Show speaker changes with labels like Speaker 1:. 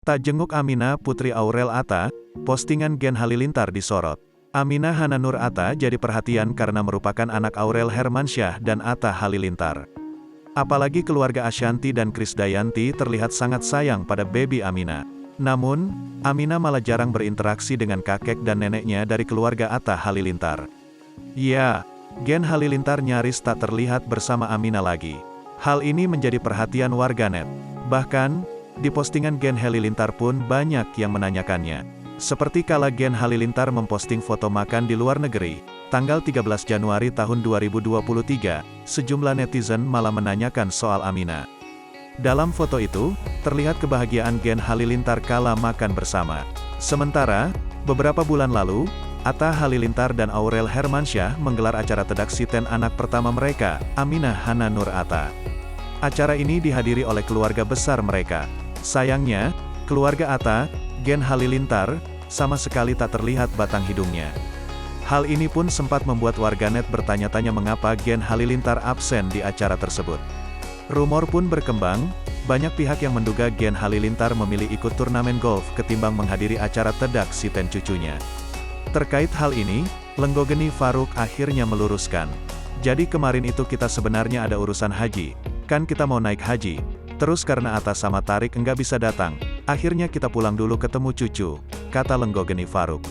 Speaker 1: Tak jenguk Aminah Putri Aurel Atta, postingan Gen Halilintar disorot. Aminah Hana Nur Atta jadi perhatian karena merupakan anak Aurel Hermansyah dan Atta Halilintar. Apalagi keluarga Ashanty dan Krisdayanti terlihat sangat sayang pada baby Aminah. Namun, Aminah malah jarang berinteraksi dengan kakek dan neneknya dari keluarga Atta Halilintar. Ya, Gen Halilintar nyaris tak terlihat bersama Aminah lagi. Hal ini menjadi perhatian warganet. Bahkan, di postingan Gen Halilintar pun banyak yang menanyakannya. Seperti kala Gen Halilintar memposting foto makan di luar negeri, tanggal 13 Januari tahun 2023, sejumlah netizen malah menanyakan soal Aminah. Dalam foto itu, terlihat kebahagiaan Gen Halilintar kala makan bersama. Sementara, beberapa bulan lalu, Atta Halilintar dan Aurel Hermansyah menggelar acara tedaksiten anak pertama mereka, Aminah Hana Nur Atta. Acara ini dihadiri oleh keluarga besar mereka. Sayangnya, keluarga Atta, Gen Halilintar, sama sekali tak terlihat batang hidungnya. Hal ini pun sempat membuat warganet bertanya-tanya mengapa Gen Halilintar absen di acara tersebut. Rumor pun berkembang, banyak pihak yang menduga Gen Halilintar memilih ikut turnamen golf ketimbang menghadiri acara tedaksiten cucunya. Terkait hal ini, Lenggogeni Faruk akhirnya meluruskan. Jadi kemarin itu kita sebenarnya ada urusan haji, kan kita mau naik haji. Terus karena Atta sama Tarik enggak bisa datang, akhirnya kita pulang dulu ketemu cucu, kata Lenggogeni Faruk.